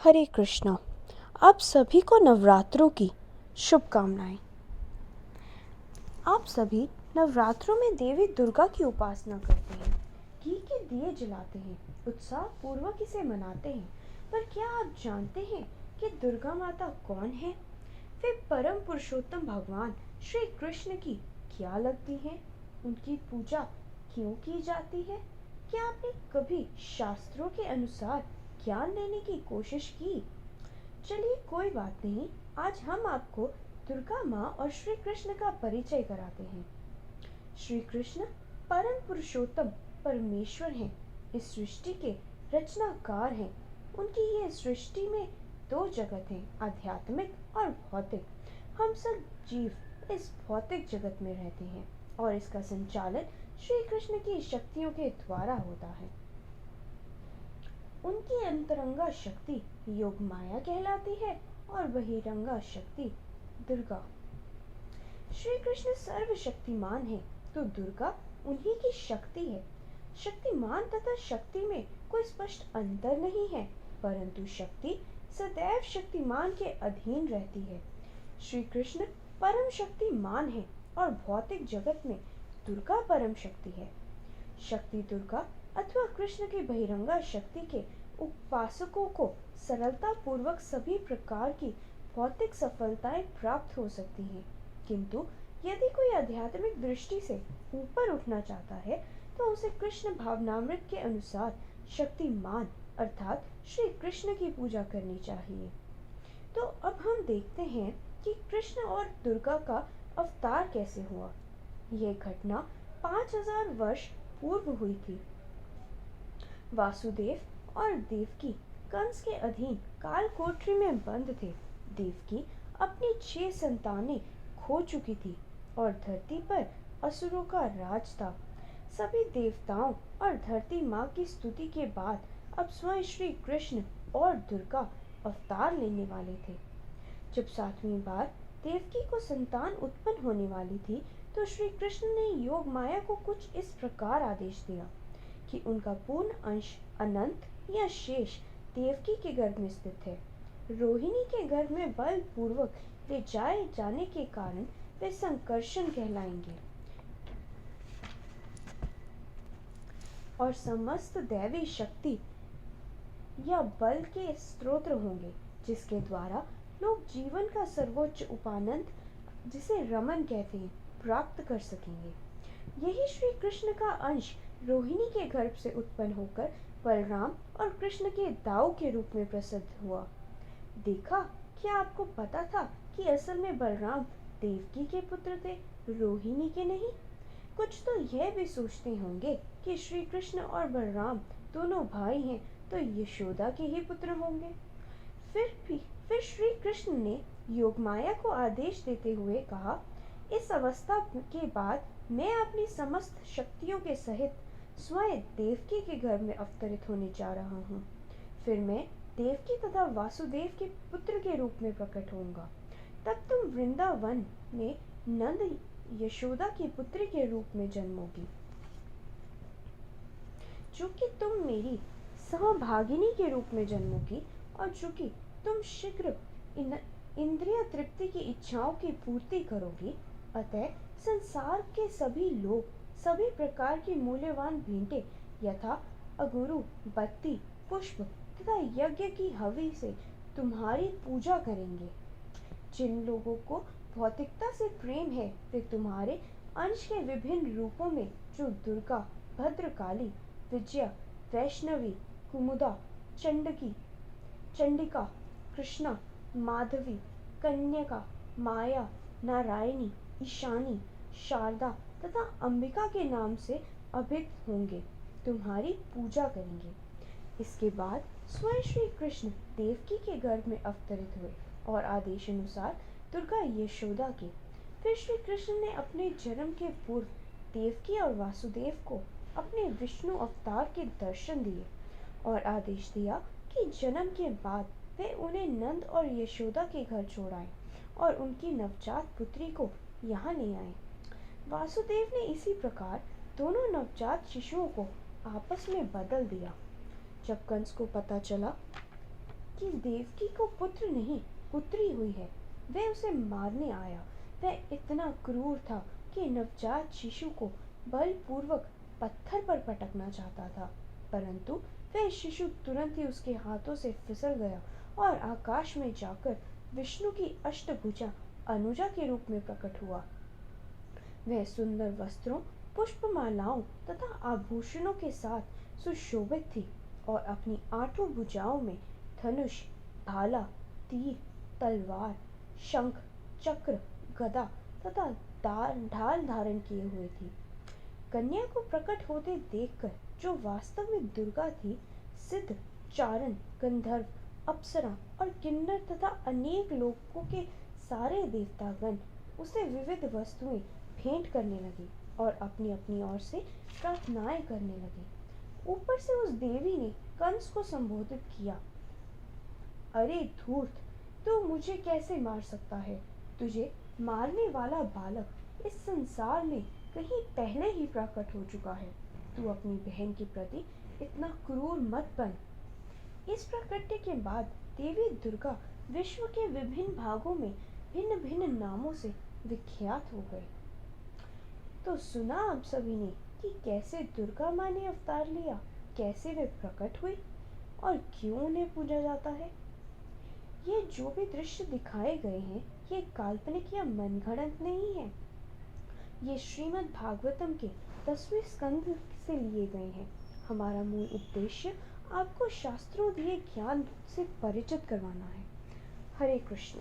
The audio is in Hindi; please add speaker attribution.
Speaker 1: हरे कृष्णा। आप सभी को नवरात्रों की शुभकामनाएं। आप सभी नवरात्रों में देवी दुर्गा की उपासना करते हैं, घी के दिए जलाते हैं, उत्साह पूर्वक इसे मनाते हैं। पर क्या आप जानते हैं कि दुर्गा माता कौन है? वे परम पुरुषोत्तम भगवान श्री कृष्ण की क्या लगती हैं? उनकी पूजा क्यों की जाती है? क्या आपने कभी शास्त्रों के अनुसार ज्ञान लेने की कोशिश की? चलिए कोई बात नहीं, आज हम आपको दुर्गा माँ और श्री कृष्ण का परिचय कराते हैं। श्री कृष्ण परम पुरुषोत्तम परमेश्वर हैं, इस सृष्टि के रचनाकार हैं। उनकी ये सृष्टि में दो जगत हैं, आध्यात्मिक और भौतिक। हम सब जीव इस भौतिक जगत में रहते हैं और इसका संचालन श्री कृष्ण की शक्तियों के द्वारा होता है। उनकी अंतरंगा शक्ति योग माया कहलाती है और बहिरंगा शक्ति दुर्गा। श्री कृष्ण सर्वशक्तिमान है तो दुर्गा उन्हीं की शक्ति है। शक्तिमान तथा शक्ति में कोई स्पष्ट अंतर नहीं है, परंतु शक्ति सदैव शक्तिमान के अधीन रहती है। श्री कृष्ण परम शक्तिमान है और भौतिक जगत में दुर्गा परम शक्ति है। शक्ति दुर्गा अथवा कृष्ण की बहिरंगा शक्ति के उपासकों को सरलता पूर्वक सभी प्रकार की भौतिक सफलताएं प्राप्त हो सकती हैं, किंतु यदि कोई आध्यात्मिक दृष्टि से ऊपर उठना चाहता है तो उसे कृष्ण भावनामृत के अनुसार शक्तिमान अर्थात श्री कृष्ण की पूजा करनी चाहिए। तो अब हम देखते हैं कि कृष्ण और दुर्गा का अवतार कैसे हुआ। यह घटना 5000 वर्ष पूर्व हुई थी। वासुदेव और देवकी कंस के अधीन काल कोठरी में बंद थे। देवकी अपनी 6 संतानें खो चुकी थी और धरती पर असुरों का राज था। सभी देवताओं और धरती माँ की स्तुति के बाद अब स्वयं श्री कृष्ण और दुर्गा अवतार लेने वाले थे। जब 7वीं बार देवकी को संतान उत्पन्न होने वाली थी तो श्री कृष्ण ने योग माया को कुछ इस प्रकार आदेश दिया कि उनका पूर्ण अंश अनंत या शेष देवकी के गर्भ में स्थित है। रोहिणी के गर्भ में बलपूर्वक ले जाए जाने के कारण वे संकर्षण कहलाएंगे और समस्त दैवी शक्ति या बल के स्रोत होंगे, जिसके द्वारा लोग जीवन का सर्वोच्च उपानंद, जिसे रमन कहते हैं, प्राप्त कर सकेंगे। यही श्री कृष्ण का अंश रोहिणी के गर्भ से उत्पन्न होकर बलराम और कृष्ण के दाऊ के रूप में प्रसिद्ध हुआ। देखा, क्या आपको पता था कि असल में बलराम देवकी के पुत्र थे, रोहिणी के नहीं? कुछ तो यह भी सोचते होंगे कि श्री कृष्ण और बलराम दोनों भाई हैं तो यशोदा के ही पुत्र होंगे। फिर श्री कृष्ण ने योगमाया को आदेश देते हुए कहा, इस अवस्था के बाद मैं अपनी समस्त शक्तियों के सहित स्वयं देवकी के गर्भ में अवतरित होने जा रहा हूँ। फिर मैं देवकी तथा वासुदेव के पुत्र के रूप में प्रकट होऊंगा। तब तुम वृंदावन में नंद यशोदा की पुत्री के रूप में जन्मोगी। चूंकि तुम मेरी सहभागिनी के रूप में जन्मोगी और चूंकि तुम शीघ्र इंद्रिय तृप्ति की इच्छाओं की पूर्ति करोगी, अतः संसार के सभी लोग सभी प्रकार की मूल्यवान भेंटें यथा अगुरु, बत्ती, पुष्प तथा यज्ञ की हवि से तुम्हारी पूजा करेंगे। जिन लोगों को भौतिकता से प्रेम है वे तुम्हारे अंश के विभिन्न रूपों में, जो दुर्गा, भद्रकाली, विजया, वैष्णवी, कुमुदा, चंडिका, कृष्णा, माधवी, कन्यका, माया, नारायणी, ईशानी, शारदा तथा अंबिका के नाम से अभिहित होंगे, तुम्हारी पूजा करेंगे। इसके बाद स्वयं श्री कृष्ण देवकी के गर्भ में अवतरित हुए और आदेश अनुसार दुर्गा यशोदा की। फिर श्री कृष्ण ने अपने जन्म के पूर्व देवकी और वासुदेव को अपने विष्णु अवतार के दर्शन दिए और आदेश दिया कि जन्म के बाद वे उन्हें नंद और यशोदा के घर छोड़ आए और उनकी नवजात पुत्री को यहाँ ले आए। वासुदेव ने इसी प्रकार दोनों नवजात शिशुओं को आपस में बदल दिया। जब कंस को पता चला कि देवकी को पुत्र नहीं पुत्री हुई है, वह उसे मारने आया। वह इतना क्रूर था कि नवजात शिशु को बलपूर्वक पत्थर पर पटकना चाहता था, परंतु वह शिशु तुरंत ही उसके हाथों से फिसल गया और आकाश में जाकर विष्णु की अष्टभुजा अनुजा के रूप में प्रकट हुआ। वह सुंदर वस्त्रों, पुष्पमालाओं तथा आभूषणों के साथ सुशोभित थी और अपनी आठों भुजाओं में धनुष, भाला, तीर, तलवार, शंख, चक्र, गदा तथा ढाल धारण किए हुए थी। कन्या को प्रकट होते देखकर जो वास्तव में दुर्गा थी, सिद्ध, चारण, गंधर्व, अप्सरा और किन्नर तथा अनेक लोगों के सारे देवतागण उसे विविध वस्तुएं भेंट करने लगे और अपनी अपनी ओर से प्रार्थनाएं करने लगे। ऊपर से उस देवी ने कंस को संबोधित किया, अरे धूर्त, तू मुझे कैसे मार सकता है? तुझे मारने वाला बालक इस संसार में कहीं पहले ही प्रकट हो चुका है। तू अपनी बहन के प्रति इतना क्रूर मत बन। इस प्रकृति के बाद देवी दुर्गा विश्व के विभिन्न भागों में भिन्न भिन्न नामों से विख्यात हो गई। तो सुना आप सभी ने कि कैसे दुर्गा माँ ने अवतार लिया, कैसे वे प्रकट हुई और क्यों उन्हें पूजा जाता है। ये जो भी दृश्य दिखाए गए हैं, ये काल्पनिक या मनगढ़ंत नहीं है। ये श्रीमद् भागवतम के 10वें स्कंद से लिए गए हैं। हमारा मूल उद्देश्य आपको शास्त्रों दिए ज्ञान से परिचित करवाना है। हरे कृष्ण।